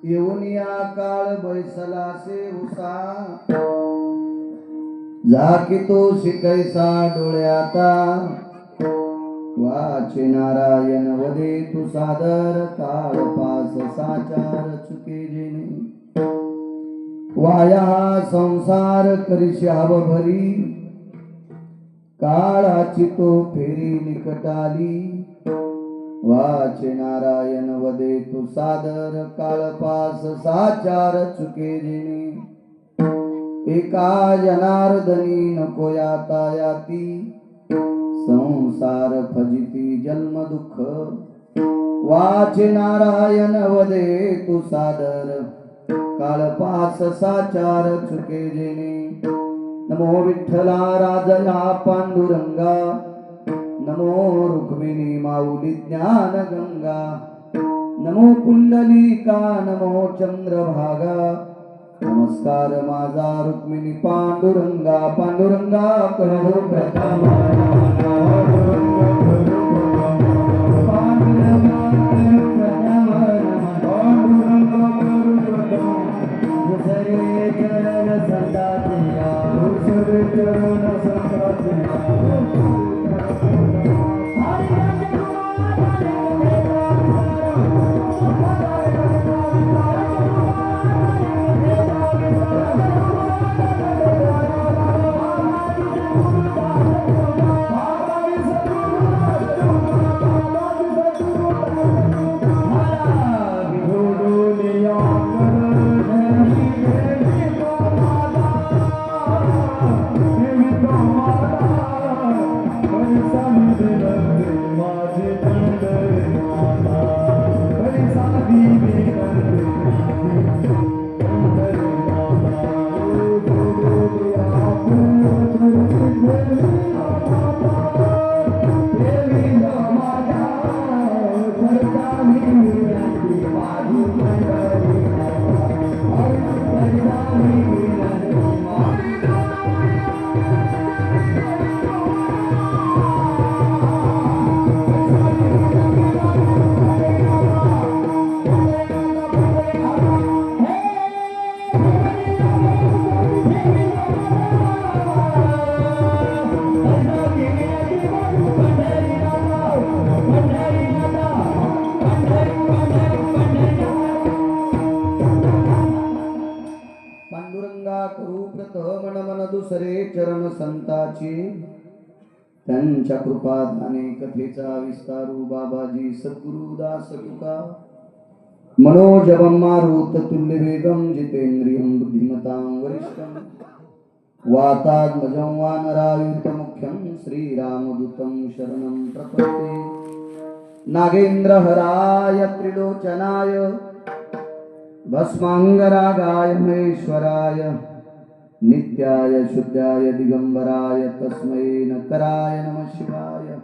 येऊनिया काळ बैसला से उसा जाकी तो शिकैसा डोळ्याता वाचे नारायण वदे तू सादर काळ पास साचार चुके जेणे वाया संसार करिष्याव भरी काळाची तो फेरी निकटाली वाचे नारायण वदे तू सादर काळ पास साचार चुके जेणे एका जनार्दनी नको याता याती संसार फजिती जन्म दुःख वाचे नारायण वदे तू सादर काळ पास साचार चुके जेणे नमो विठ्ठला राजया पांडुरंगा नमो रुक्मिणी माऊली ज्ञान गंगा नमो पुंडलिका नमो चंद्रभागा नमस्कार माझा रुक्मिणी पांडुरंगा पांडुरंगा करो प्रथम दुसरे चरण संताची त्यांच्या कृपादाने कथेचा विस्तारू बाबाजी सद्गुरु दास तुका मनोजवं मारुत तुल्य वेगं जितेंद्रियं बुद्धिमतां वरिष्ठं वातात्मजं वानरायुत मुख्यं श्रीरामदूतं शरणं प्रपद्ये नागेन्द्रहराय त्रिलोचनाय भस्मांगरागाय महेश्वराय नित्याय शुद्धाय दिगंबराय तस्मै नकराय नमः शिवाय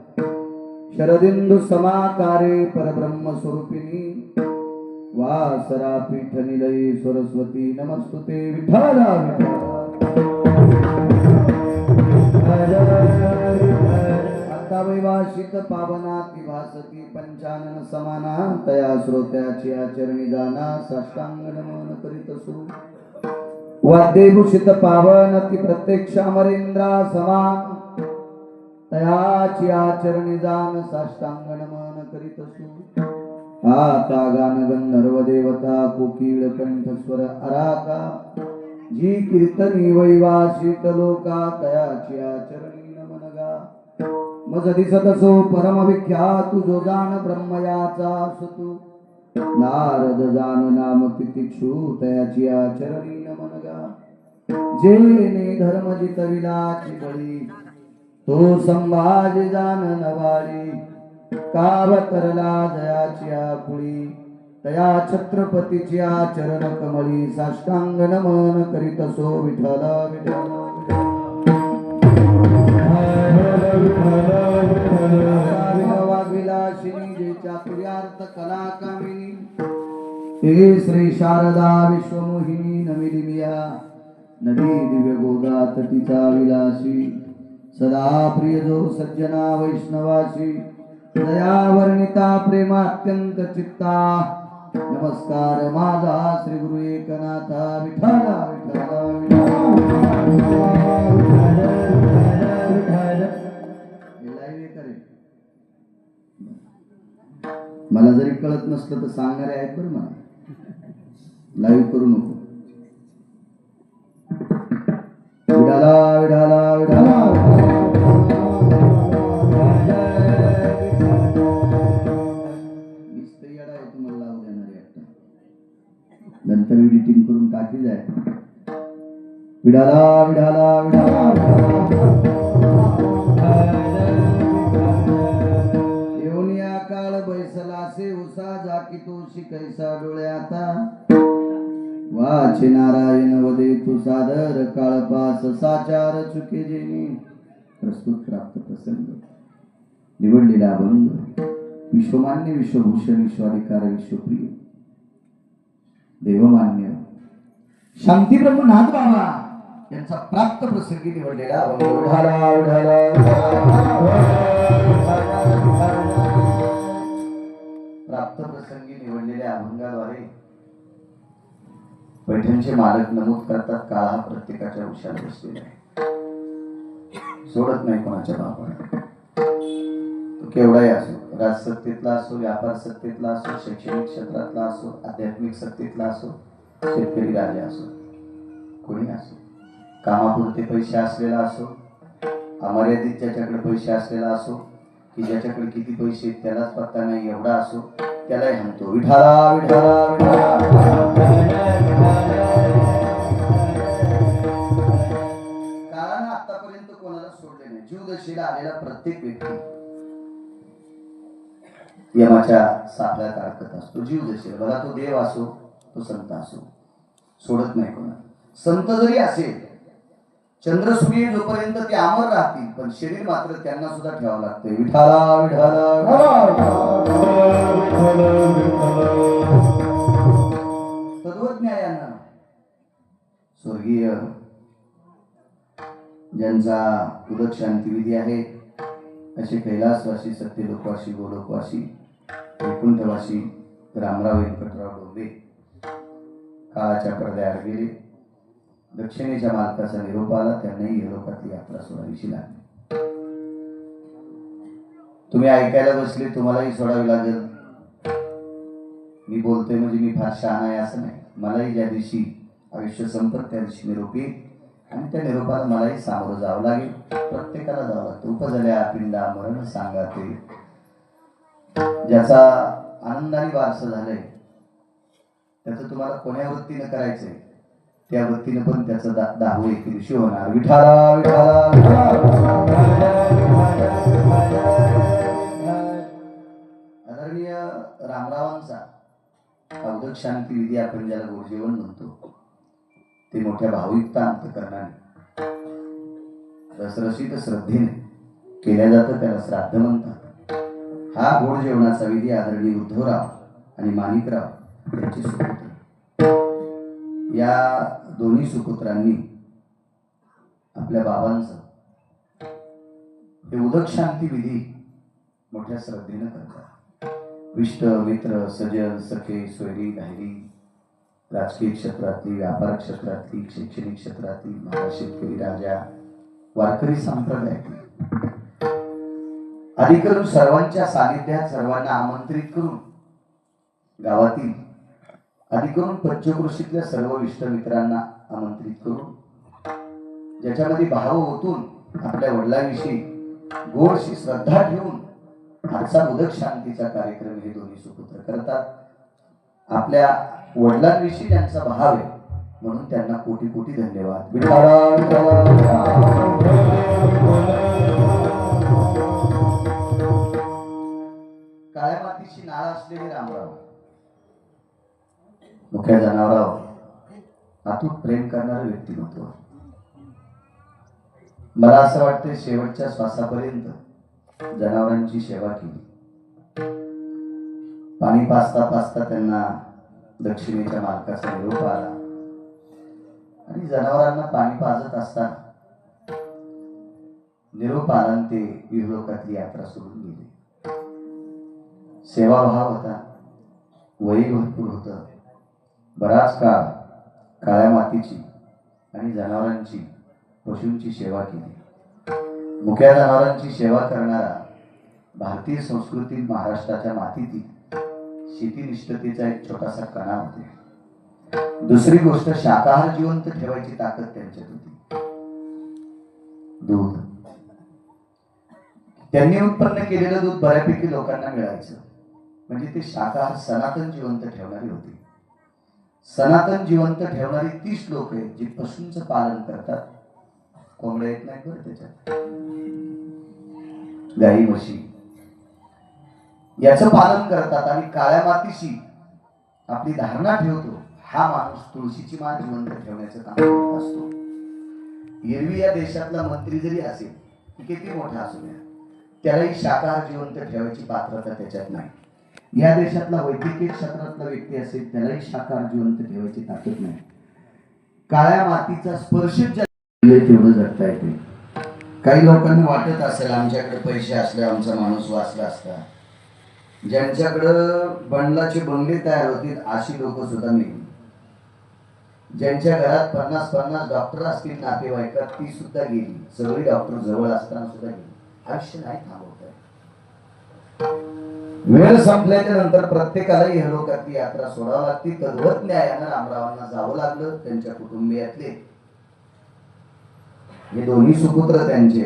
शरदिंदु समाकारे परब्रह्म स्वरूपिणी वासरा पीठ निलये सरस्वती नमस्तुते विठ्ठला आता वैवासित पावनाति भासती पंचानन समाना तया श्रोत्याची आचरणी जाना साष्टांग नमन करीत सुरू वाद्यभूषित पावन ती प्रत्यक्ष अमरेंद्रा समान तयाची आचरणी जान साष्टांग नमन करीत असू आता गान गंधर्व देवता कोकिळ कंठस्वर अराका जी कीर्तनी वैवासित लोका तयाची आचरणी नमन गा मज दिसत असो परम विख्यात जो जान ब्रह्मयाचा सुतू नारद जान नाम तितिक्षु तयाची आचरणी नमन गा जेने धर्म जितविलाची बळी तो संभाजी जान नवाळी कावतरला जयाची आपुळी तया छत्रपतीची आचरण कमळी साष्टांग नमन करीत असो विठ्ठल विठ्ठल वाग्विलासिनी जे चातुर्यार्थ कला कामिनी हे श्री शारदा विश्वमोहिनी नमिलिमिया नदी दिव्य गोदा तटीचा विलासी सदा प्रिय जो सज्जना वैष्णवाशी दया वर्णिता प्रेमात्यंत चित्ता नमस्कार माझा श्री गुरु एकनाथा विठ्ठला विठ्ठला मला जरी कळत नसलं तर सांगणारे आहेत बरं मला लाईव्ह करू नको विडाला विडाला विडाला नंतर एडिटिंग करून टाकी जाय विडाला विडाला विडाला येऊनिया काळ बैसलासे उसा जाकी तोशी कैसा डोळ्याता वाचे नारायण वदे तू सादर काळपास साचार चुके जेनी प्रस्तुत प्राप्त प्रसंग निवडलेला अभंग विश्वमान्य विश्वभूषण विश्वाधिकार विश्वप्रिय देवमान्य शांती ब्रह्मनाथ बाबा यांचा प्राप्त प्रसंगी निवडलेला प्राप्त प्रसंगी निवडलेल्या अभंगाद्वारे पैठणचे मालक नमूद करतात काळ हा प्रत्येकाच्या उशाला बसलेला आहे सोडत नाही कोणाच्या बापाला तो केवढाही असो राजसत्तेतला असो व्यापार सत्तेतला असो शैक्षणिक क्षेत्रातला असो आध्यात्मिक सत्तेतला असो शेतकरी राजा असो कोणी असो कामापुरते पैसे असलेला असो अमर्यादित ज्याच्याकडे पैसे असलेला असो की ज्याच्याकडे किती पैसे त्यालाच पत्ता नाही एवढा असो त्यालाही म्हणतो विठाला विठाला काळानं आतापर्यंत कोणाला सोडले नाही जीवदशेला आलेला प्रत्येक व्यक्ती यमाच्या सापळ्यात अडकत असतो जीवदशेला भला तो देव असो तो संत असो सोडत नाही कोणा संत जरी असेल चंद्र सूर्य जोपर्यंत ते अमर राहतील पण शरीर मात्र त्यांना सुद्धा ठेवावं लागतंय विठाला विठाला तत्वज्ञायानं स्वर्गीय ज्यांचा उदक शांती विधी आहे असे कैलासवासी सत्यलोकवासी गोलोकवासी वैकुंठवासी रामराव व्यंकटराव डोंबे काळाच्या पडद्याआड गेले दक्षिणेच्या मालकाचा निरोप आला त्यांनाही लोकातली यात्रा सोडावीशी लागली तुम्ही ऐकायला बसले तुम्हालाही सोडावी लागेल मी बोलतोय म्हणजे मी फार शहाणा आहे असं नाही मलाही ज्या दिवशी आयुष्य संपत त्या दिवशी निरोप येईल आणि त्या निरोपाला मलाही सामोरं जावं लागेल प्रत्येकाला जावं लागतं उपजल्या पिंडा मरण सांगा ते ज्याचा आनंदाने वारसा झालंय त्याचं तुम्हाला कोण्या वृत्तीनं करायचंय त्या वृत्तीनं पण त्याचं दाहू एके दिवशी होणार विठाला विठाला आदरणीय रामरावांचा उदक शांती विधी आपण ज्याला गोडजेवण म्हणतो ते मोठ्या भावयुक्त अंतकरणाने रसरशीत श्रद्धेने केल्या जातं त्याला श्राद्ध म्हणतात हा गोड जेवणाचा विधी आदरणीय उद्धवराव आणि माणिकराव यांचे सुपुत्र या दोन्ही सुपुत्रांनी आपल्या बाबांचं हे उदक शांती विधी मोठ्या श्रद्धेनं करतात विष्ट मित्र सजन सखे सोयरी गायरी राजकीय क्षेत्रातली व्यापार क्षेत्रातली शैक्षणिक क्षेत्रातली माझा शेतकरी राजा वारकरी संप्रदायातली अधिकरून सर्वांच्या सानिध्यात सर्वांना आमंत्रित करून गावातील अधिकरून पंचक्रोशीतल्या सर्व इष्ट मित्रांना आमंत्रित करून ज्याच्यामध्ये भाव ओतून आपल्या वडिलांविषयी गोडशी श्रद्धा ठेवून आजचा उदक शांतीचा कार्यक्रम हे दोन्ही सुपुत्र करतात आपल्या वडिलांविषयी त्यांचा भाव आहे म्हणून त्यांना कोटी कोटी धन्यवाद काळ्या मातीची नाळ असलेले रामराव मुख्या जनावरावर अतूट प्रेम करणारे व्यक्तिमत्व मला असं वाटतं शेवटच्या श्वासापर्यंत जनावरांची सेवा केली पाणी पाजता पाजता त्यांना दक्षिणेच्या मालकाचा निरोप आला आणि जनावरांना पाणी पाजत असताना निरोप आला ते इहलोकातली यात्रा सोडून गेली. सेवाभाव होता, वय भरपूर होतं. बराच काळ काळ्या मातीची आणि जनावरांची, पशूंची सेवा केली. मुक्या जनावरांची सेवा करणारा भारतीय संस्कृतीत महाराष्ट्राच्या मातीतील शेतीनिष्ठतेचा एक छोटासा कणा होता. दुसरी गोष्ट, शाकाहार जिवंत ठेवायची ताकद त्यांच्यात होती. दूध, त्यांनी उत्पन्न केलेलं दूध बऱ्यापैकी लोकांना मिळायचं. म्हणजे ते शाकाहार सनातन जिवंत ठेवणारी होती. सनातन जिवंत ठेवणारी 30 लोक आहेत जी पशूंचं पालन करतात. कोंबड्या येत नाही बरं त्याच्यात, गाई म्हशी याचं पालन करतात आणि काळ्या मातीशी आपली धारणा ठेवतो. हा माणूस तुळशीची माळ जिवंत ठेवण्याचं काम करत असतो. एरवी या देशातला मंत्री जरी असेल, किती मोठा असू द्या, त्यालाही शाकाहार जिवंत ठेवायची पात्रता त्याच्यात नाही. या देशातला वैद्यकीय क्षेत्रातला व्यक्ती असेल, त्यालाही शाकाहार जिवंत ठेवायची ताकद नाही. काळ्या मातीचा स्पर्श तेवढं जगता येते. काही लोकांना वाटत असेल आमच्याकडे पैसे असले आमचा माणूस वाचला असता. ज्यांच्याकडं बंगलाचे बंगले तयार होतील अशी लोक सुद्धा नाही. ज्यांच्या घरात 50-50 डॉक्टर असतील नातेवाईकात, ती सुद्धा गेली. सगळी डॉक्टर जवळ असताना सुद्धा गेली. आयुष्य नाही थांबवत आहे. वेळ संपल्याच्या नंतर प्रत्येकाला इहलोकातली यात्रा सोडावी लागते. तद्वत न्यायानं रामरावांना जावं लागलं. त्यांच्या कुटुंबियातले हे दोन्ही सुपुत्र त्यांचे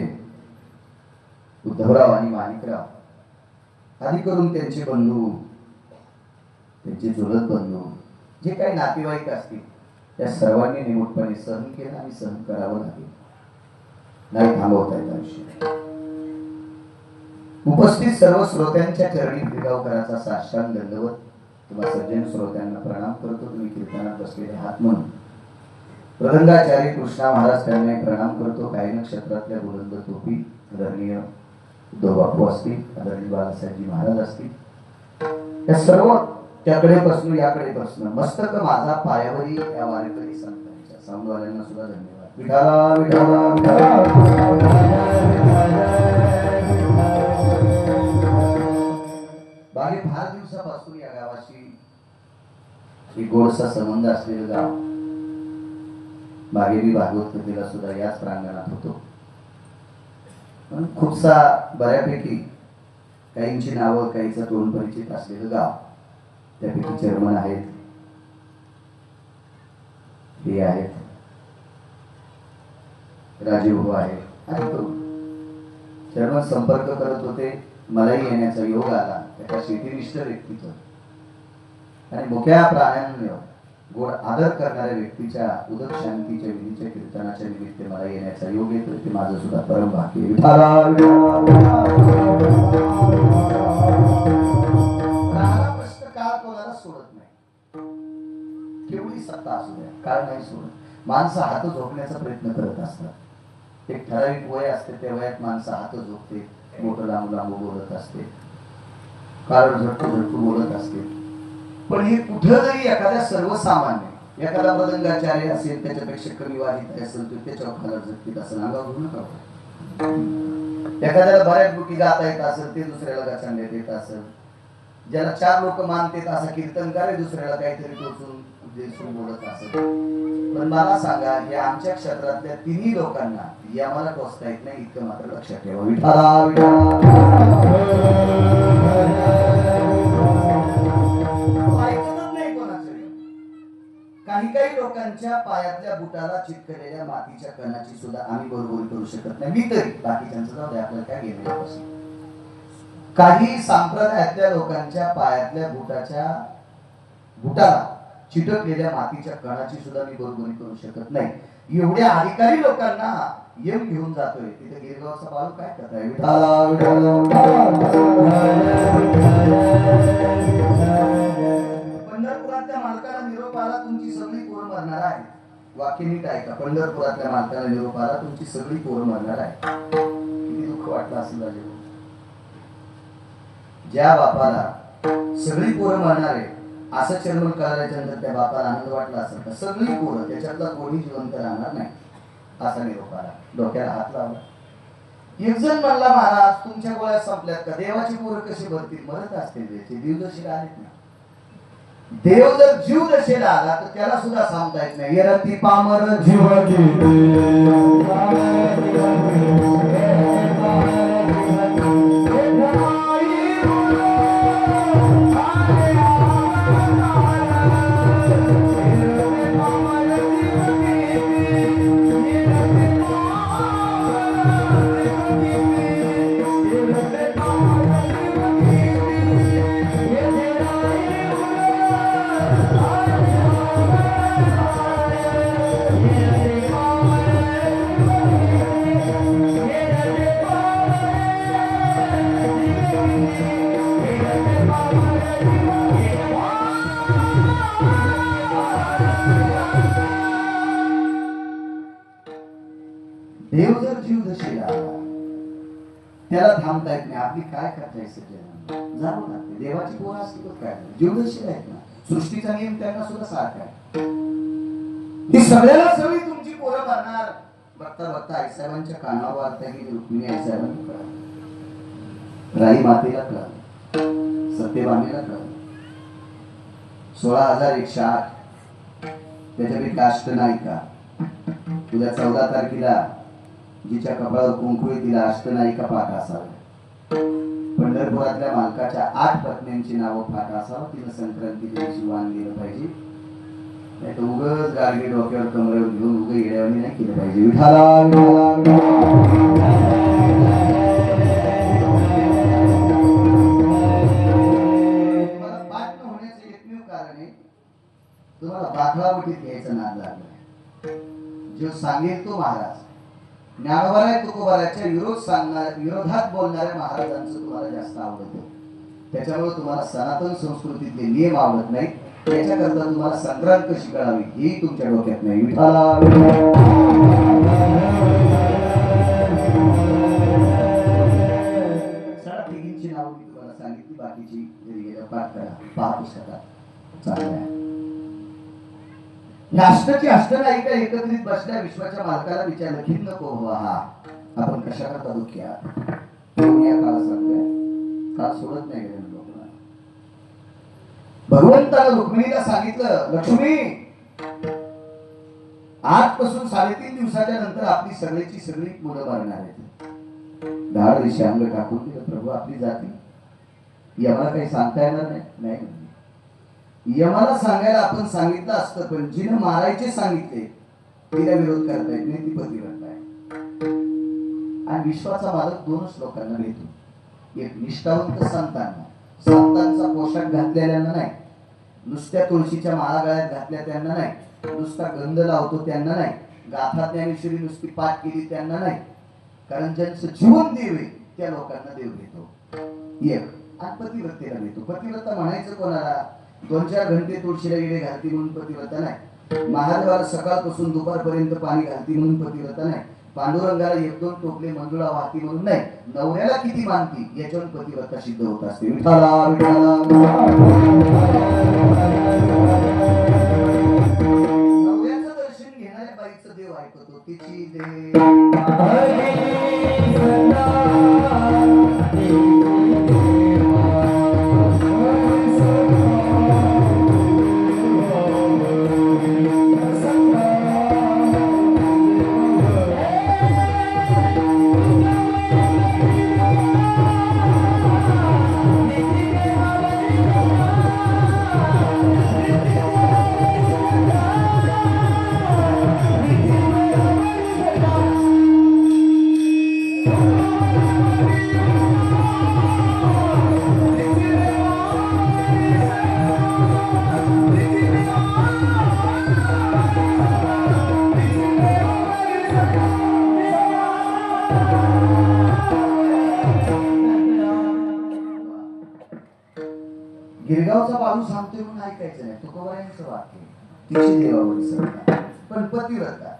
उद्धवराव आणि माणिकराव, आधी करून त्यांचे बंधू, त्यांचे चुलत बंधू, जे काही नातेवाईक असतील, त्या सर्वांनी निमूटपणे सहन केलं आणि सहन करावं लागेल. नाही थांबवता येत आयुष्य. उपस्थित सर्व श्रोत्यांच्या चरणी भिगावकरांचा साष्टांग दंडवत तुम्हा सज्जन श्रोत्यांना प्रणाम करतो. तुम्ही कीर्तनात बसलेले हात म्हणून प्रदंगाचार्य कृष्णा महाराज त्यांना प्रणाम करतो. काही नक्षत्रातल्या बुलंद टोपी आदरणीय उद्धव बापू असतील, आदरणीय बाळासाहेबजी महाराज असतील, या सर्व त्याकडे बसणं याकडे बसणं, मस्तक माझा पायावरी या वारकरी संतांच्या साऊंडवाल्यांना सुद्धा धन्यवाद. विठाला विठाला बागे फार दिवसापासून या गावाशी एक गोडसा संबंध असलेलं गाव. मागे मी भागवत कथेला सुद्धा याच प्रांगणात होतो. पण खूपसा बऱ्यापैकी काहींची नावं, काहींचा तोंड परिचित असलेलं गाव. त्यापैकी चेअरमन आहेत, हे आहेत, राजीव भाऊ आहे आणि चेअरमन संपर्क करत होते. मलाही येण्याचा योग आला. त्याच्या शेतीनिष्ठ व्यक्तीचं आणि मुक्या प्राण्यांना गोड आदर करणाऱ्या व्यक्तीच्या उदक शांतीच्या विधीच्या कीर्तनाच्या निमित्त मला येण्याचा योग येतो. ते माझं सुद्धा परम भाग्य. प्रश्न काळ कोणाला सोडत नाही. केवढी सत्ता असू द्या, काळ नाही सोडत. माणसं हात झोपण्याचा प्रयत्न करत असतात. एक ठराविक वय असते, त्या वयात माणसं हात झोपते, मोठं लांब लांब बोलत असते, काळ झटकू झटकू बोलत असते. पण हे कुठं जरी एखाद्या सर्वसामान्य, एखादा मृदंगाचार्य असेल, त्याच्यापेक्षा कमी वाढीत असेल, तर त्याच्यावर खाला झटकीत असेल, अंगावर घेऊ नका. एखाद्याला बऱ्याच गोष्टी गाता येत असेल, ते दुसऱ्याला गाचांड्यात येत असेल, ज्याला 4 लोक मानतात असा कीर्तनकार दुसऱ्याला काहीतरी टोचून बोलत असेल. पण मला सांगा, हे आमच्या क्षेत्रातल्या तिन्ही लोकांना यामाला टोचता येत नाही, इतकं मात्र लक्षात ठेवा. काही लोकांच्या पायातल्या बुटाला चिटकलेल्या मातीच्या कणाची सुद्धा आम्ही बरोबरी करू शकत नाही. मी तरी, बाकीच्यांचं जाऊ दे, आपल्याला काय घेणं. काही संप्रदायातल्या लोकांच्या पायातल्या बुटाला चिटकलेल्या मातीच्या कणाची सुद्धा मी बरोबरी करू शकत नाही. एवढ्या अधिकारी लोकांना यम घेऊन जातोय. तिथे गिरगावचा बाळू काय करताय? पंढरपुरातल्या मालकाला निरोप आला, तुमची सगळी पोरं मरणार आहे. वाक्य नीट ऐका. पंढरपुरातल्या मालकाला निरोप आला, तुमची सगळी पोरं मरणार आहे. किती दुःख वाटलं असेल राजे. ज्या बापाला सगळी पोरं मरणार आहे असं चेअरमन करायच्या नंतर त्या बापाला आनंद वाटला असेल तर सगळी पोरं, त्याच्यातला कोणी जिवंत राहणार नाही असा निरोप आला. डोक्याला हात लावला. एक जण म्हणला महाराज तुमच्या गोळ्या संपल्यात का? देवाची पोरं कशी भरतील? मरत असतील त्याचे देव जशी आलेत ना. देव जर जीव दशेला आला तर त्याला सुद्धा सांगता येत नाही. येरती पामर जीव देव जर जीव दशेला आला त्याला थांबता येत नाही. आपली काय करता सगळ्यांना जावं लागते. देवाची पोरं असली तर काय जीव दशेला आहेत ना. सृष्टीचा नियम त्यांना सुद्धा सारखा आहे. ही सगळ्याला सगळी तुमची पोरं भरणार. बघता बघता आईसाहेबांच्या कानावर वार्ता गेली. रुक्मिणी आईसाहेबांनी कळलं, राई मातेला कळलं, सत्यभामेला कळलं. 16,108 त्याच्यापैकी अष्टनायिका. उद्या 14 तारखेला जिच्या कपाळावर कुंकू आहे तिला अष्टनायिका पाठ असावी. पंढरपुरातल्या मालकाच्या 8 पत्न्यांची नावं पाठ असावं. तिनं संक्रांती दिवशी वाण गेलं पाहिजे. नाही तर उगच गाडगे डोक्यावर कमरेवर घेऊन उग येड्यावानी नाही केलं पाहिजे. विठाला तुम्हाला पाठ न होण्याचं एकमेव कारण आहे तुम्हाला बाथळावटीत घ्यायचं नाद लागलाय. जो सांगेल तो महाराज. ज्ञानोबाराय तुकोबाराच्या विरोधात बोलणाऱ्या महाराजांचं तुम्हाला जास्त आवडत. त्याच्यामुळे तुम्हाला सनातन संस्कृतीतले नियम आवडत नाही. त्याच्याकरता तुम्हाला संक्रांत कशी कळावी ही तुमच्या डोक्यात नाही. विठाला तिघींची नाव मी तुम्हाला सांगितली. बाकीची घरी गेल्या पाठ करा. पहा पुस्तकात चांगलं आहे. राष्ट्राची अष्टनायिका एकत्रित बसल्या. विश्वाच्या मालकाला विचारलं खिन्न को हवा हा आपण कशा करता दुःखी आहात? या काळ सांगतोय काळ सोडत नाही गेले लोकांना. भगवंतानं रुक्मिणीला सांगितलं लक्ष्मी आजपासून 3.5 दिवसाच्या नंतर आपली सगळ्याची सगळी मुलं मारणार आहेत. 10 दिवशी अंग टाकून दिलं. प्रभू आपली जाती याला काही सांगता येणार नाही. यमाला सांगायला आपण सांगितलं असतं पण जिने मारायचे सांगितले तिला विरोध करता येत नाही. ती पतिव्रता आहे. आणि विश्वाचा मालक 2च लोकांना भेटतो. एक निष्ठावंत संतांचा पोशाख घातलेल्यांना नाही. नुसत्या तुळशीच्या माळा गळ्यात घातल्या त्यांना नाही. नुसता गंध लावतो त्यांना नाही. गाथा ज्ञानेश्वरी नुसती पाठ केली त्यांना नाही. कारण ज्यांचं जीवन देव आहे त्या लोकांना देव घेतो. एक आणि पतिव्रतेला भेटतो. पतिव्रता म्हणायचं कोणाला? 2-4 घंटे तुळशीला गेले घालती म्हणून पतिव्रता नाही. महादेवाला सकाळपासून दुपारपर्यंत पाणी घालती म्हणून पतिव्रता नाही. पांडुरंगाला 1-2 टोपले मंजुळा वाहती म्हणून नाही. नवऱ्याला किती मानती याच्यावर पतिव्रता सिद्ध होत असते. विठाला विठाला नवऱ्याचं दर्शन घेणाऱ्या बाईचं देव ऐकतो. तिची देव गिरगावचा बाळू सांगतोय म्हणून ऐकायचं नाही. तुकोबारायांचं वाक्य तिची देवावरी श्रद्धा. पण पतिव्रता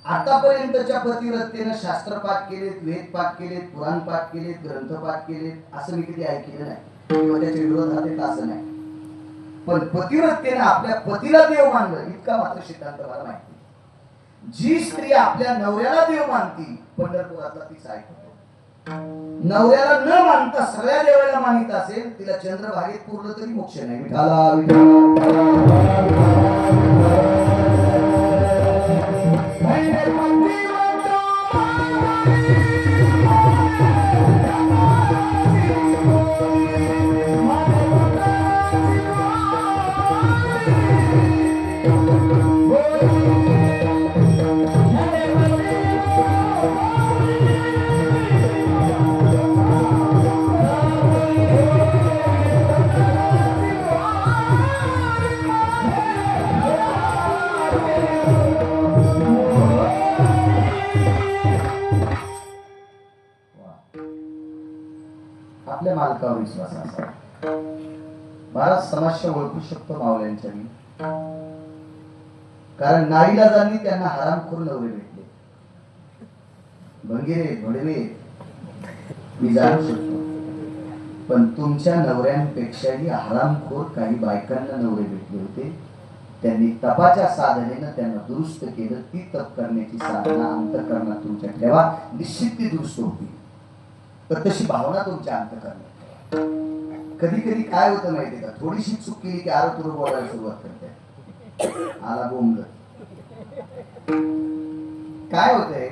आतापर्यंतच्या पतिव्रतेनं शास्त्र पाठ केलेत, वेद पाठ केलेत, पुराण पाठ केलेत, ग्रंथ पाठ केलेत असं मी कधी ऐकलेलं नाही किंवा त्याच्या विरोधात येत असं नाही. पण पतिव्रतेनं आपल्या पतीला देव मानलं इतका मात्र सिद्धांत मला माहिती. जी स्त्री आपल्या नवऱ्याला देव मानती पंढरपुरातला तीच ऐकतो. नवऱ्याला न मानता सगळ्या देवाला मानित असेल, तिला चंद्रभागेत पुरलं तरी मोक्ष नाही. विठाला आपल्या मालकावर विश्वास असावा. महाराज समस्या ओळखू शकतो मावळ्यांच्या मी, कारण नाईलाजांनी त्यांना हरामखोर नवरे भेटले. भंगेरे भडवे मी जाणू शकतो, पण तुमच्या नवऱ्यांपेक्षाही हरामखोर काही बायकांना नवरे भेटले होते. त्यांनी तपाच्या साधनेनं त्यांना दुरुस्त केलं. ती तप करण्याची साधना अंतःकरणात तुमच्या ठेवा, निश्चित ती दुरुस्त होती. तर तशी भावना तुमच्या अंतःकरणात ठेवा. कधी कधी काय होतं माहितीये का, थोडीशी चूक केली की आरो तुरो बोलायला सुरुवात करते. आला बोंबल. काय होतंय,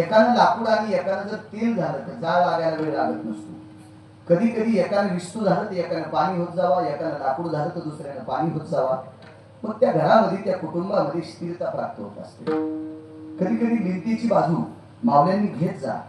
एकानं लाकूड आणि एकानं जर तेल झालं तर जाळ लागायला वेळ लागत नसतो. कधी कधी एकानं विस्तू झालं तर एकानं पाणी होत जावा, एकानं लाकूड झालं तर दुसऱ्यानं पाणी होत जावा. मग त्या घरामध्ये त्या कुटुंबामध्ये स्थिरता प्राप्त होत असते. कधी कधी भिंतीची बाजू मावल्यांनी घेत जा,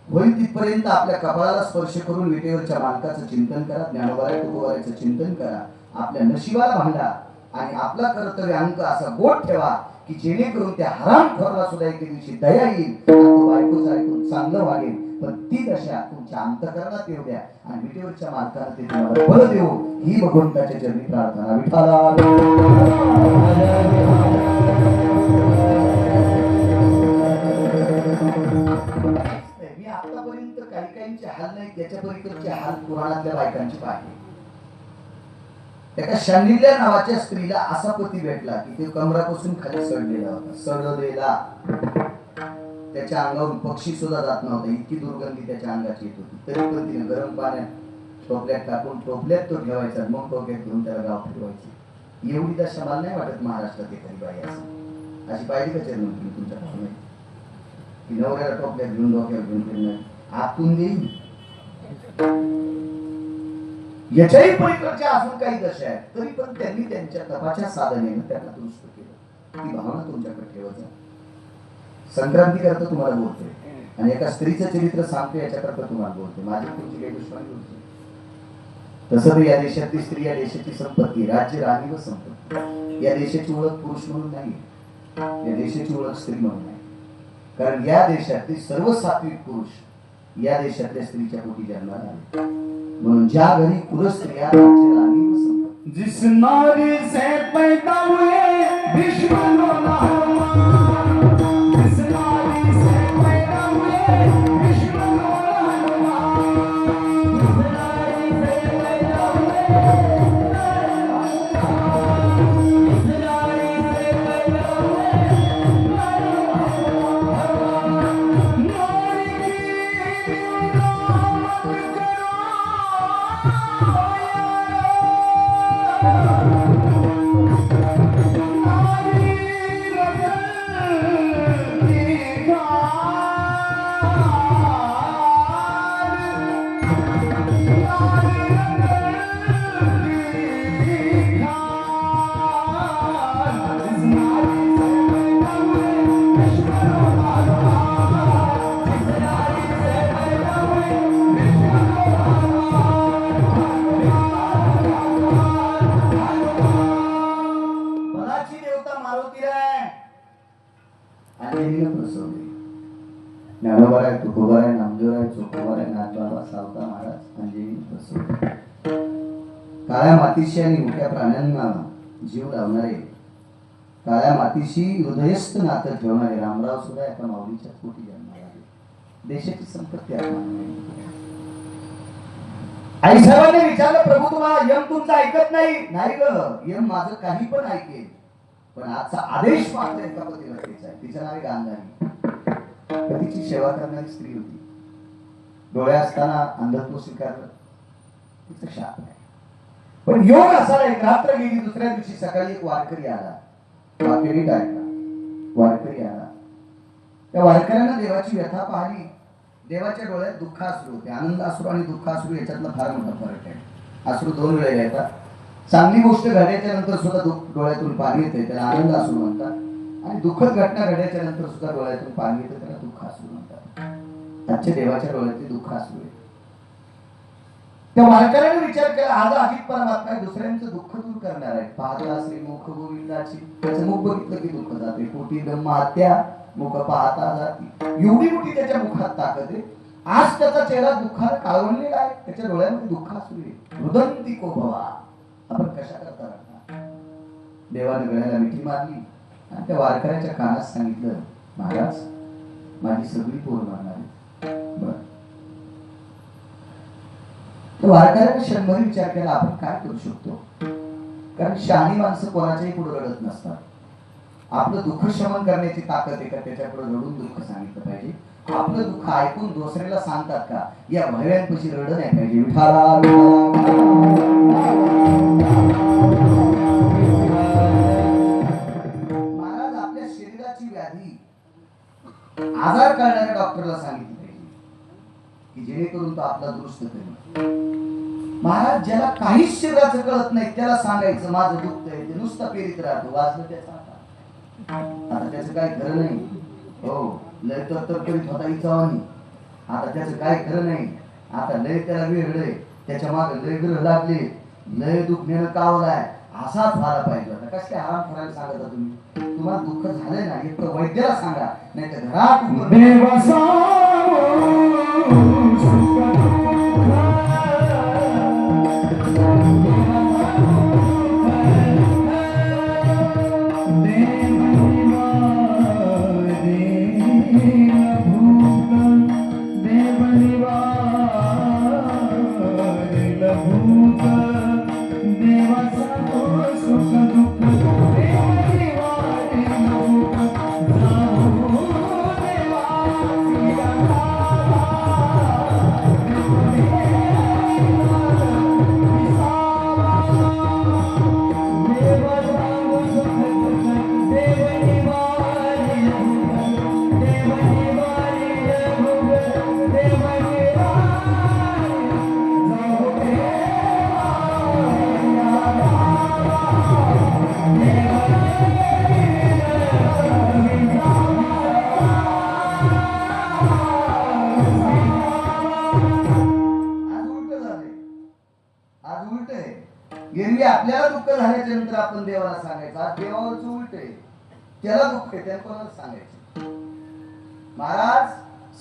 होईल तिथपर्यंत आपल्या कपाळाला स्पर्श करून विटेवरच्या मालकाचं चिंतन करा, ज्ञानोबाराय तुकोबारायचं चिंतन करा, आपल्या नशिबाला भांडा आणि आपला कर्तव्य अंक असा गोट ठेवा की जेणेकरून त्या हरामखोराला सुद्धा एके दिवशी दया येईल, तो बायकोचं ऐकून चांगलं वागेल. पण ती दशा तुमच्या अंतःकरणात येऊ द्या आणि विटेवरच्या मालकाला ते तुम्हाला बळ देऊ, ही भगवंताच्या चरणी प्रार्थना. विठाला मी आतापर्यंत काही काहींचे हाल नाही, त्याच्या पलीकडचे हाल पुराणातल्या बायकांचे पाहिले. एका शांडिल्य नावाच्या स्त्रीला असा पती भेटला की ते कमरापासून खाली सडलेला होता, सडलेला. त्याच्या अंगावरून पक्षी सुद्धा जात नव्हता, इतकी दुर्गंधी त्याच्या अंगाची येत होती. तरी पण तिने गरम पाण्यात टोपल्यात टाकून टोपल्यात तो ठेवायचा, मग टोक्यात घेऊन त्याला गाव फिरवायची. एवढी दशा मला नाही वाटत महाराष्ट्रात एखादी बाई असं अशी पाहिजे का चरण तुमच्या भावनेत की नवऱ्याला टोपल्यात घेऊन डोक्यावर घेऊन फिरणार आतून देईल. याच्याही पलीकडच्या अजून काही दशा आहेत, तरी पण त्यांनी त्यांच्या तपाच्या साधनेने त्यांना दुरुस्त केलं. ती भावना तुमच्याकडे ठेवायची. संक्रांती करता तुम्हाला बोलतोय आणि एका स्त्रीचं चरित्र सांगतोय, याच्याकरता तुम्हाला बोलतोय. माझी तुमची काही दुश्मनी होती. तसं तर या देशातली स्त्री या देशाची संपत्ती, राज्य राणी व संपत्ती. या देशाची ओळख पुरुष म्हणून नाही, या देशाची ओळख स्त्री म्हणून नाही. कारण या देशातले सर्व सात्विक पुरुष या देशातल्या स्त्रीच्या पोटी जन्माला आले. म्हणून ज्या घरी पुरुष स्त्रिया राज्य राणी व संपत्ती. जिस नारी से पैदा हुए विश्व ज्ञानोबाराय तुकोबाराय नामदेवराय चोखोबाराय नाथबाबा सावता महाराज अंजनी बसवले. काळ्या मातीशी आणि मुक्या प्राण्यांना जीव लावणारे, काळ्या मातीशी हृदयस्थ नातं ठेवणारे रामराव सुद्धा एका माऊलीच्या पोटी जन्माला आले. देशाची संपत्ती आई साहेबांनी विचारलं, प्रभू तुम्हाला यम तुमचं ऐकत नाही? नाही ग, यम माझं काही पण ऐकेल, पण आजचा आदेश मात्र एका पतीला द्यायचा आहे. तिचं नाव गांधारी. पतीची सेवा करणारी स्त्री होती. डोळे असताना अंधत्व स्वीकारलं, तिचं शाप आहे. पण योग असा एक रात्र गेली, दुसऱ्या दिवशी सकाळी एक वारकरी आला. वारकरी वारकरी आला. त्या वारकऱ्यानं देवाची व्यथा पाहिली. देवाच्या डोळ्यात दुःख अश्रू होते. आनंद अश्रू आणि दुःख अश्रू याच्यातला फार मोठा फरक आहे. अश्रू दोन वेळेला येतात. चांगली गोष्ट घडल्याच्या नंतर सुद्धा डोळ्यातून पाणी येते, त्याला आनंद अश्रू म्हणतात. आणि दुःखद घटना घडल्याच्या नंतर सुद्धा डोळ्यातून पाणी येतं, त्याला दुःख अश्रू म्हणतात. आजच्या देवाच्या डोळ्यातले दुःख अश्रू आहे. त्या वारकऱ्याने विचार केला, आज अधिक परमात्मा दुसऱ्यांचं दुःख दूर करणार आहे. पाहता श्री मुख गोविंदाची, त्याचं मुख बघितलं की दुःख जाते. कोटी ब्रह्म हत्या मुख पाहता जाती. एवढी मोठी त्याच्या मुखात ताकद आहे. आज त्याचा चेहरा दुःखाने काळवणलेला आहे, त्याच्या डोळ्यामध्ये दुःख असू आहे. रुदंती को भवा. आपण कशा करता राहता? देवाने गळ्याला मिठी मारली आणि त्या वारकऱ्याच्या कानात सांगितलं, महाराज माझी सगळी पोर मारणार आहे. बरं, वारकऱ्याने क्षणभर विचार केला, आपण काय करू शकतो? कारण शहाणी माणसं कोणाच्याही पुढे रडत नसतात. आपलं दुःख शमन करण्याची ताकद आहे का त्याच्यापुढे रडून दुःख सांगितलं पाहिजे? आपलं दुःख ऐकून दुसऱ्याला सांगतात का? या भव्यांपाशी रड नाही पाहिजे. विठाला महाराज आपल्या शरीराची व्याधी आजार करणाऱ्या डॉक्टरला सांगितलं पाहिजे की जेणेकरून तो आपला दुरुस्त करेल. महाराज ज्याला काहीच शरीराचं कळत नाही त्याला सांगायचं माझं दुखतंय, ते नुसतं पेरीत राहतो. वाचलं त्याचा आता त्याचं काय खरं नाही. हो, लय तर करीत होता इचावानी, आता त्याचं काय खरं नाही. आता लय त्याला वेगळे, त्याच्या मागे लय ग्रह लागले, लय दुखण्यानं कावलाय, असाच व्हायला पाहिजे. आता कसं काय आराम करायला सांगता तुम्ही? तुम्हाला दुःख झालंय ना, एक तर वैद्याला सांगा, नाही तर घरात आपल्याला दुःख झाल्याच्या नंतर आपण देवाला सांगायचं. आज देवावरच उलट आहे, त्याला दुःख आहे त्याला कोणाला सांगायचं? महाराज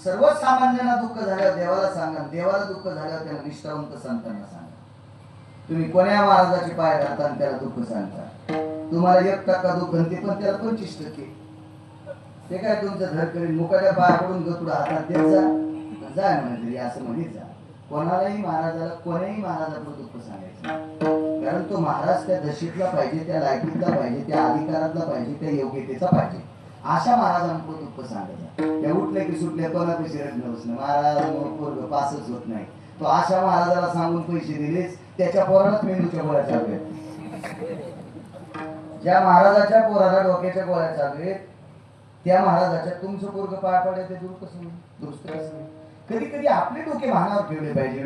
सर्वसामान्यांना दुःख झाल्यावर देवाला सांगा, देवाला दुःख झाल्यावर त्याला निष्ठावंत संतांना सांगा. तुम्ही कोण्या महाराजाचे पाय धरता आणि त्याला दुःख सांगता? तुम्हाला 1% दुःख ते पण त्याला 25%. ते काय तुमचं घर करीन, मुकाच्या पाया पडून गतुडा हातात द्यायचा जाय म्हणजे असं म्हणत जा. कोणालाही महाराजाला कोण्याही महाराजाला दुःख सांगायचं, कारण तो महाराज त्या दशीतला पाहिजे, त्या लायकीतला पाहिजे, त्या अधिकारातला पाहिजे, त्या योग्यतेचा पाहिजे. अशा महाराजांकडे दुःख सांगायचं. त्या उठले की सुटले कोणापेक्षा रडणं बसणं, महाराज पासच होत नाही. तो अशा महाराजाला सांगून पैसे दिलेच, त्याच्या पोरालाच मेंदूच्या गोळ्या चालू आहेत. ज्या महाराजाच्या पोराला डोक्याच्या गोळ्या चालू आहेत त्या महाराजाच्या तुमचं पोरग पाय पडे ते दूर कसं दुरुस्त कसं? कधी कधी आपले डोके वाहनावर ठेवले पाहिजे.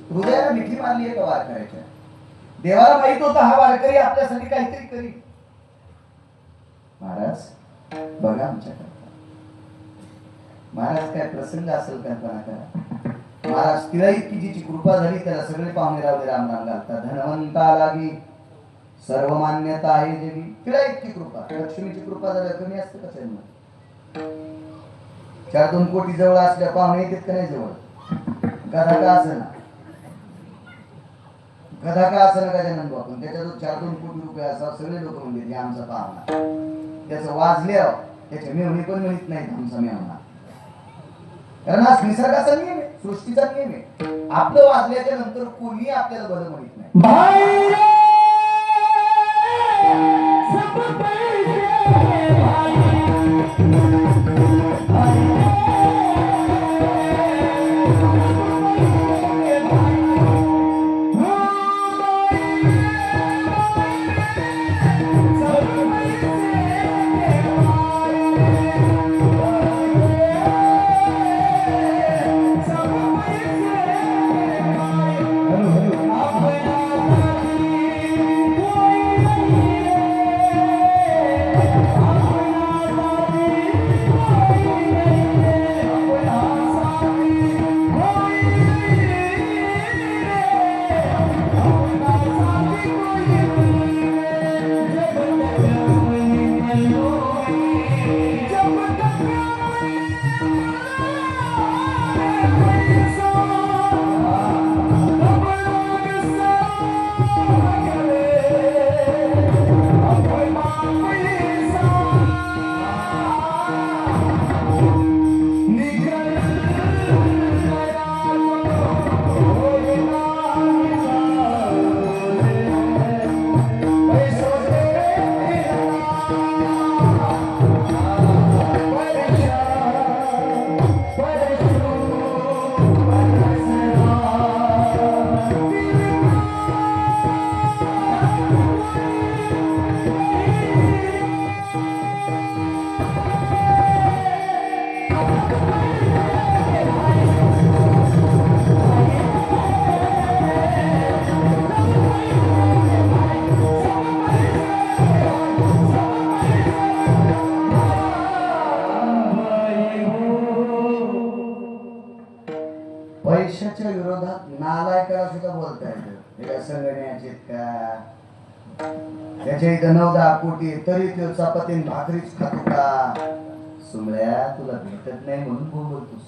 हृदयाला मिठी मारली आहे का वारकऱ्याच्या? देवाला माहित होता हा वारकरी आपल्यासाठी काहीतरी करी. महाराज बघा आमच्याकडे, महाराज काय प्रसंग असेल कल्पना करा. महाराज तिला इतकी जिची कृपा झाली त्याला सगळे पाहुणे रावले राम राम घालतात. धनवंता लागी सर्व मान्यता आहे जगी. तिला इतकी कृपा, लक्ष्मीची कृपा झाल्या कमी असते का जन्म? 4-2 कोटी जवळ असल्या पाहुणे येतात का नाही जवळ? गधा का असेल ना, गधा का असेल गजानन बापू, त्याच्यातून 4-2 कोटी रुपये असा सगळे लोक म्हणले आमचा पाहुणा. त्याचं वाजल्यावर त्याच्या मेवणी पण म्हणत नाहीत आमचा मेवणा, कारण हा निसर्गाचा नियम आहे, सृष्टीचा नियम आहे. आपलं वाजल्याच्या नंतर कोणी आपल्याला बरं म्हणत नाही. संगण्याचे का त्याच्या इथं 9-10 कोटी तरी तो चपातीन भाकरीच खातो का? सुमळ्या तुला भेटत नाही म्हणून बोलतोस.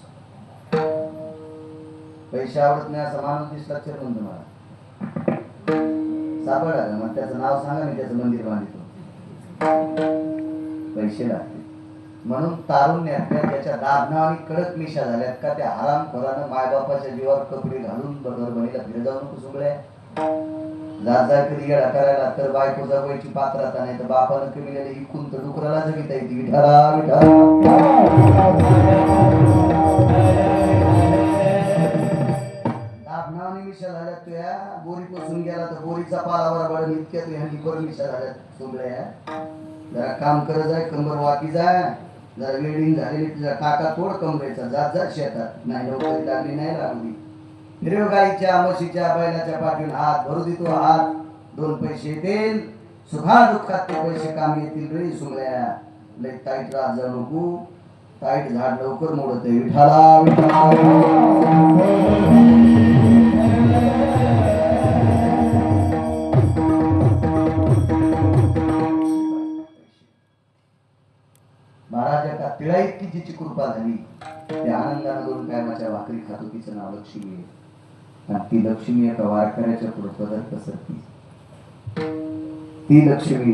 पैसे आवडत नाही असा माणूस दिसला चिरून तुम्हाला सापडा मग त्याचं नाव सांगा, मी त्याचं मंदिर बांधितो. पैसे लागते म्हणून तारुण्यातल्या त्याच्या दाबना आणि कडक मिशा झाल्यात का त्या हराम खोरानं मायबापाच्या जीवावर कपडे घालून बगर बनीला फिरत जाऊ नको सुगड्या. जात जाय कधी येडा करायला तर बायको जगवायची पात्रता नाही तर बापानं कमीलेलं इकून तर डुकराला जगिता येते. विठाला विठा दाबना आणि मिशा झाल्यात तुया. बोरी पोसून गेला तर बोरीचा पालावर बळण इतक्या तू ह्यांनी बरं मिशा झाल्यात सुगड्या. जरा काम करत जाय, कंबर वाकी जाय, जरा वेडिंग झालेली तुझा टाका तोड कमरेचा, जात जात शेतात. नाही नोकरी लागली नाही लागली. हिरव गाईच्या म्हशीच्या बैलाच्या पाठीवर हात भरू देतो. हात 2 पैसे येतील, सुखा दुःखात ते पैसे काम येतील रे सुमळ्या. लय ताईट राहत जाऊ नको, ताईट झाड लवकर मोडत. विठाला विठाला महाराजा का तिळा इतकी जिची कृपा झाली त्या आनंदानं 2 टायमाच्या भाकरी खातो. तिचं नाव लक्ष्मी आहे. आणि ती लक्ष्मी एका वारकऱ्याच्या पुढे पदर पसरती. ती लक्ष्मी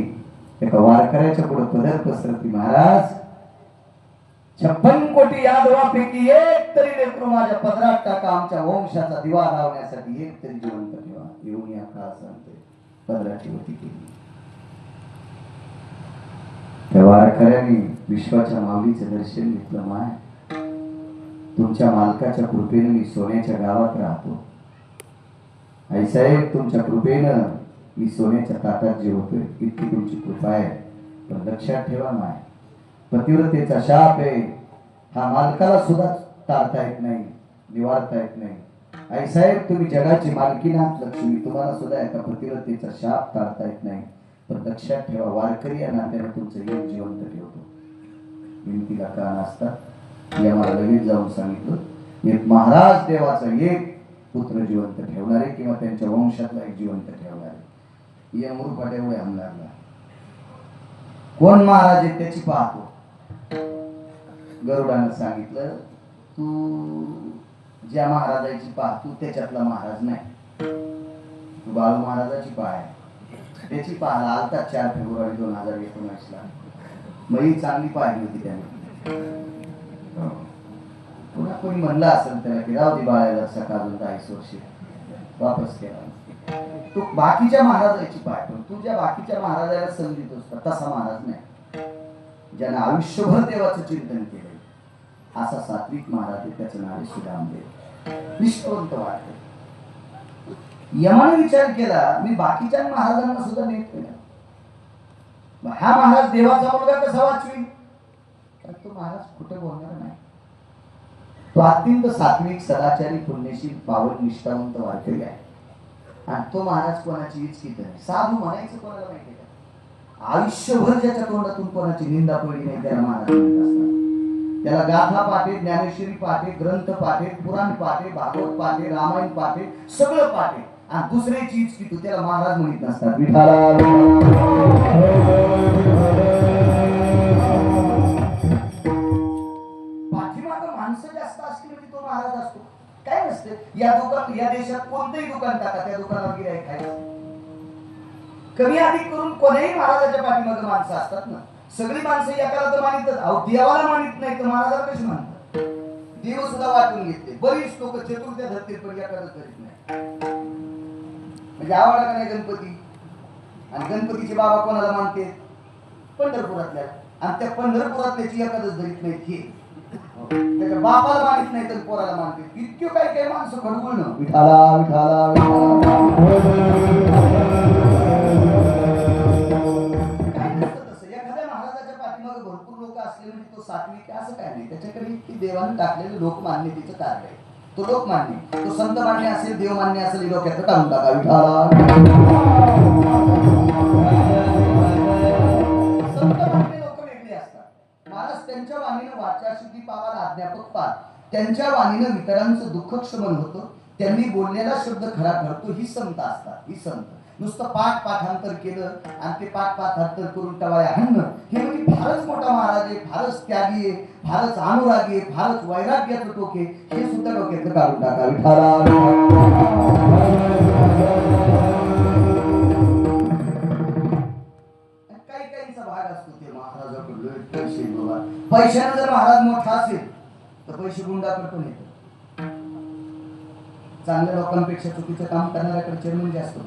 एका वारकऱ्याच्या पुढे पदर पसरती. महाराज 56 कोटी यादवापैकी एक तरी लेकरू माझ्या पदरात टाका, आमच्या वंशाचा दिवा लावण्यासाठी एक तरी जिवंत ठेवा. येऊन या काळ सांगते पदराची वती केली. त्या वारकऱ्याने विश्वाच्या माऊलीचं दर्शन घेतलं. माय तुमच्या मालकाच्या कृपेने मी सोन्याच्या गावात राहतो. आई साहेब तुमच्या कृपेनं मी सोन्याच्या ताटात जेवतोय. इतकी तुमची कृपा आहे. पण लक्षात ठेवा माय, पतिव्रतेचा शाप आहे हा मालकाला सुद्धा टाळता येत नाही, निवारता येत नाही. आई साहेब तुम्ही जगाची मालकीण आहात लक्ष्मी, तुम्हाला सुद्धा एका पतिव्रतेचा शाप टाळता येत नाही. पण लक्षात ठेवा वारकरी या नात्याने तुमचं एक जिवंत ठेवतो. विनंतीला कान असतात या मला लगेच जाऊन सांगितलं. एक महाराज देवाचा एक पुत्र जिवंत ठेवणारे किंवा त्यांच्या वंशातला एक जिवंत ठेवणारे. या मूर्खाट्या एवढे हमलारला कोण महाराज आहे त्याची पाहतो. गरुडानं सांगितलं तू ज्या महाराजाची पाहतो त्याच्यातला महाराज नाही, तू बाळू महाराजाची पाह. त्याची पाहायला आलता 4 फेब्रुवारी 2019 ला. मग ही चांगली पाहिली होती त्याने. पुन्हा कोणी म्हणलं असेल त्याला की राव दे बाळाला सकाळून 40 वर्षे वापस केला. तू बाकीच्या महाराजाची पाय, पण तू ज्या बाकीच्या महाराजाला समजितोस तसा महाराज नाही. ज्याने आयुष्यभर देवाचं चिंतन केलंय असा सात्विक महाराज आहे. त्याचं नाव आहे श्रीरामदेव. निष्ठवंत वाटत. यमाने विचार केला मी बाकीच्या महाराजांना सुद्धा नेत नाही, हा महाराज देवाचा मुलगा कसा वाचवी? तर तो महाराज कुठे बोलणार नाही. तो अत्यंत सात्विक सदाचारी पुण्यशील पावन निष्ठावंत वारकरी आहे. आणि तो महाराज कोणाची इच्छित नाही. साधू म्हणायचं कोणाला माहिती का? आयुष्यभर ज्याच्या तोंडातून कोणाची निंदा पडली नाही त्याला महाराज म्हणत असतात. त्याला गाथा पाठे, ज्ञानेश्वरी पाठे, ग्रंथ पाठे, पुराण पाठे, भागवत पाठे, रामायण पाठे, सगळं पाठे. आणि दुसरी चीज की तू त्याला महाराज म्हणत नसतात. पाठीमाग माणसं जास्त असली म्हणजे तो महाराज असतो काय नसते. या देशात कोणतंही दुकान टाका त्या दुकानावर गिऱ्हाईक आहे. कमी अधिक करून कोणाही महाराजाच्या पाठीमागे माणसं असतात ना. सगळी माणसं एकाला तर मानितच. देवाला मानित नाही तर महाराजाला कशी मानतात? देव सुद्धा वाटून घेतले. बरीच लोक चतुर्थ्या धरतील पण एकालाच करीत नाही. म्हणजे आवडला का नाही गणपती? आणि गणपतीचे बाबा कोणाला मानते? पंढरपुरातल्या. आणि त्या पंढरपुरातल्याची एकादच धरीत नाही. हे त्याच्या बापाला मानित नाही तर पोराला मानते. इतके काही काही माणसं खडगुळ न विठाला विठाला काय नसतं तसं. एखाद्या महाराजाच्या पाठीमागे भरपूर लोक असले म्हणजे तो सात्विक असं काय नाही. त्याच्याकडे ती देवाने टाकलेलं लोकमान्यतेचं कार्य आहे. तो लोकमान्य, तो संत मान्य असेल, देव मान्य असेल, डोक्यात काढून टाका विठाला. संत मान्य लोक वेगळे असतात. महाराज त्यांच्या वाणीनं वाचाशुद्धी पावाला अध्यापक पाठ, त्यांच्या वाणीनं इतरांचं दुःख क्षमन होतं. त्यांनी बोललेला शब्द खरा ठरतो. ही संत असतात, ही संत. नुसतं पाठांतर केलं आणि ते पाठांतर करून टवाळ्या हाणणं हे म्हणजे फारच मोठा महाराज आहे, फारच त्यागी आहे, फारच अनुरागी आहे, फारच वैराग्याचं टोक आहे. हे सुद्धा डोक्यातलं काढून टाका. काही काहींचा भाग असतो ते महाराजाकडे पैसे बाबा. पैशाने जर महाराज मोठा असेल तर पैसे गुंडाकडे पण येतात. चांगल्या लोकांपेक्षा चुकीचं काम करणाऱ्याकडे चेअरमन जास्त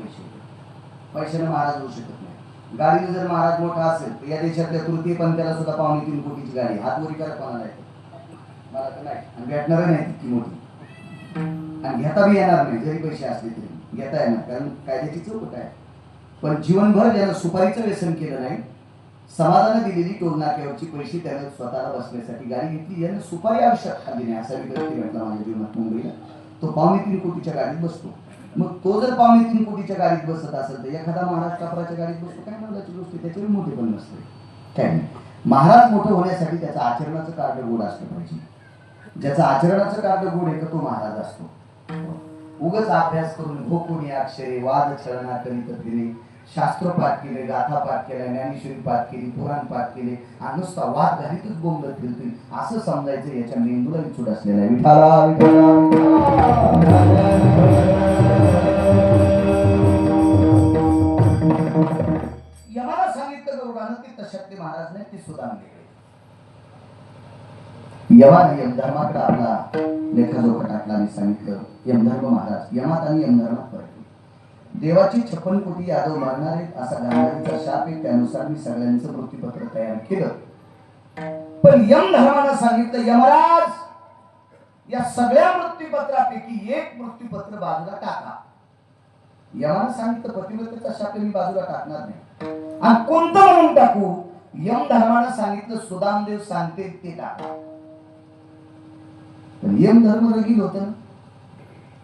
पैशाने महाराज होऊ शकत नाही. गाडीने जर महाराज मोठा असेल तर या देशातल्या तृतीय पंथाला सुद्धा 2.5 कोटीची गाडी हात वरी करा कोणाला येते? मला तर नाही, आणि भेटणार नाही तितकी मोठी, आणि घेता बी येणार नाही. जरी पैसे असले तरी घेता येणार, कारण कायद्याची चौकट आहे. पण जीवनभर ज्यानं सुपारीचं व्यसन केलं नाही, समाजाने दिलेली टोल नाक्यावरची पैसे त्याने स्वतःला बसण्यासाठी गाडी घेतली, यानं सुपारी आयुष्यात खाल्ली नाही असा व्यक्ती भेटला माझ्या जीवनात मुंबईला. तो 3.5 कोटीच्या गाडीत बसतो. मग तो जर 3.5 कोटीच्या गाडीत बसत असेल तर एखादा महाराज कापराच्या गाडीत बसतो, काय नावाची गोष्ट, त्याचे मोठे पण नसते. काय नाही, महाराज मोठं होण्यासाठी त्याचं आचरणाचं कार्ड गोड असलं पाहिजे. ज्याचं आचरणाचं कार्ड गोड आहे तो महाराज असतो. उगाच अभ्यास करून भोकुनी अक्षरे वाद छळना करीत फिरे, शास्त्र पाठ केले, गाथा पाठ केल्या, ज्ञानेश्वरी पाठ केली, पुराण पाठ केले, आणि नुसता वाद घालीतच बोंबलत फिरतील असं समजायचं. याच्या मेंदूला विचूड असलेला आहे. विठाला यमाला सांगितलं गरुडानं ते तशातले महाराज नाही, ते सुदामले. यमाने यमधर्माकडे आपला लेखाजोखा टाकला आणि सांगितलं यमधर्म महाराज यमात आणि यमधर्मात फरक. देवाची 56 कोटी यादव मारणार आहेत असा गांधारीचा शाप आहे. त्यानुसार मी सगळ्यांचं मृत्यूपत्र तयार केलं. पण यमधर्मानं सांगितलं यमराज या सगळ्या मृत्यूपत्रापैकी एक मृत्यूपत्र बाजूला टाका. यमानं सांगितलं पतिव्रतेचा शाप मी बाजूला टाकणार नाही. आणि कोणतं म्हणून टाकू? यमधर्मानं सांगितलं सुदामदेव सांगते ते टाका. पण यमधर्म रगील होत ना,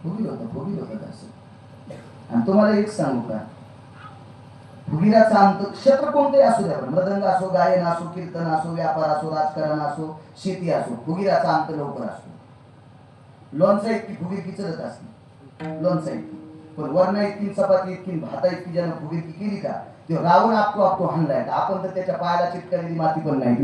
फुगील होतं असं. आणि तुम्हाला एक सांगू का, फुगिराचा अंत क्षेत्र कोणते असू द्या, मृदंग असो, गायन असो, कीर्तन असो, व्यापार असो, राजकारण असो, शेती असो, फुगिराचा अंत लवकर असतो. लोणचा इतकी फुगिरकी चलत असते, लोणचा इतकी, पण वर्ण इतकी, चपाती इतकी, भाता इतकी ज्यानं फुगिरकी केली का ते रावण आपतो हाणलाय. आपण तर त्याच्या पायाला चिटकलेली माती पण नाही.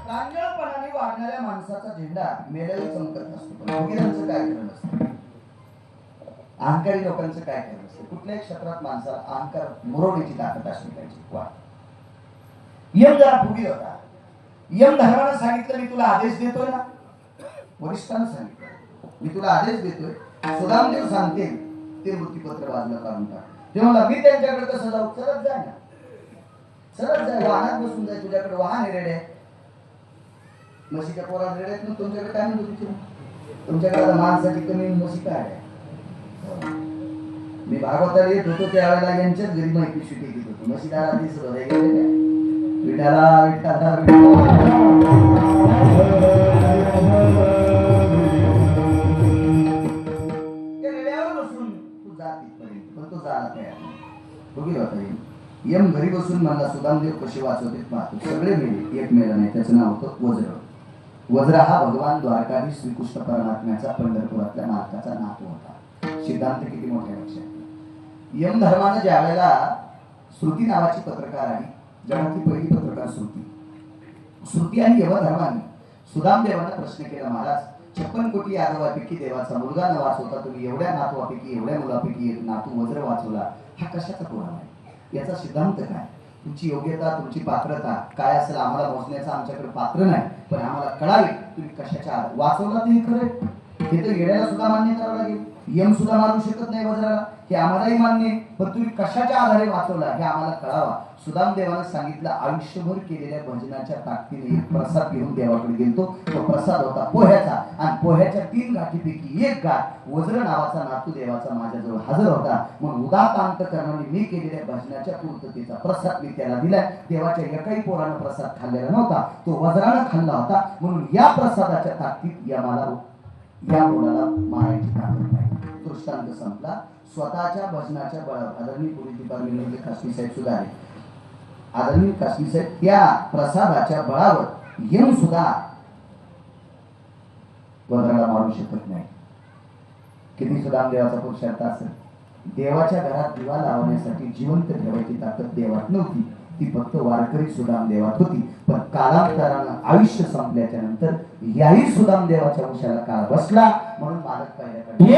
प्रांजळपणाने वाढणाऱ्या माणसाचा झेंडा मेळावी चमकत असतो, पण फुगिरांचं काय खरं नसतं. अहंकारी लोकांचं काय खरं नसतं. कुठल्याही क्षेत्रात माणसाला अहंकार मुरवण्याची ताकद असली पाहिजे. वा, यम जरा फुगीर होता. यम धर्मानं सांगितलं मी तुला आदेश देतोय ना, वरिष्ठानं सांगितलं मी तुला आदेश देतोय, सुदामदेव सांगते ते मृत्यूपत्र बाजूला काढून टाक. ते म्हणला मी त्यांच्याकडे कसं जाऊ? सरळ जाय ना, सरळ जाय, वाहनात बसून जाय. तुझ्याकडे वाहन आहे रेड्या, म्हशीच्या पोरात रेड्या आहेत ना, तुमच्याकडे काय म्हणतो? तुमच्याकडे माणसाची कमी म्हशी काय आहे? मी भागवताला येत होतो त्यावेळेला यांच्याच घरी माहिती शिटी घेत होतो. म्हशीदारा दिसत होते विठाला विठाला यम घरी बसून मला सुदामदेव कसे वाचवते पाहतो. सगळे मेले, एक मेला नाही. त्याचं नाव होतं वज्र. वज्र हा भगवान द्वारकाधीश श्रीकृष्ण परमात्म्याचा पंढरपुरातल्या नाथाचा नातू होता. सिद्धांत किती मोठ्या लक्षात. यम धर्मानं ज्या वेळेला श्रुती नावाची पत्रकार आली, जगातली पहिली पत्रकार श्रुती. श्रुती आणि यमधर्माने सुदामदेवांना प्रश्न केला, महाराज 56 कोटी यादवापैकी देवाचा मुलगा न वाचवता तुम्ही एवढ्या नातवापैकी एवढ्या मुलापैकी एक नातू वज्र वाचवला, हा कशाचा पुरावा आहे? याचा सिद्धांत काय? तुमची योग्यता, तुमची पात्रता काय असेल आम्हाला मोजण्याचा आमच्याकडे पात्र नाही, पण आम्हाला कळावे तुम्ही कशाच्या वाचवला ते खरं. हे तर येण्याला सुद्धा मान्य करावं लागेल. यम सुद्धा मारू शकत नाही वज्राला, हे आम्हालाही मान्य, पण तुम्ही कशाच्या आधारे वाचवला हे आम्हाला कळावा. सुदामदेवानं सांगितलं आयुष्यभर केलेल्या भजनाच्या ताकदीने एक प्रसाद घेऊन देवाकडे गेलतो. तो प्रसाद होता पोह्याचा, आणि पोह्याच्या 3 गाठीपैकी एक गाठ वज्र नावाचा नातू देवाचा माझ्याजवळ हजर होता. म्हणून उदात्त अंतकरणाने मी केलेल्या भजनाच्या पूर्ततेचा प्रसाद मी त्याला दिलाय. देवाच्या एकाही पोरानं प्रसाद खाल्लेला नव्हता, तो वज्रानं खाल्ला होता. म्हणून या प्रसादाच्या ताकदीत या मुलाला मारायची ताकद नाही. दृष्टांत संपला. स्वतःच्या भजनाच्या बळावर आदरणीय पोलीस डिपार्टमेंटचे खासगी साहेब सुद्धा आहे. आदरणीय खासगी साहेब त्या प्रसादाच्या बळावर येऊन सुद्धा वज्राला मारू शकत नाही. किती सुदाम देवाचा पुरुषार्थ असेल. देवाच्या घरात दिवा लावण्यासाठी जिवंत ठेवायची ताकद देवात नव्हती, ती फक्त वारकरी सुदाम देवात होती. पण कालांतरानं आयुष्य संपल्याच्या नंतर याही सुदाम देवाच्या वशाला काळ बसला. म्हणून मालक पहिल्याकडे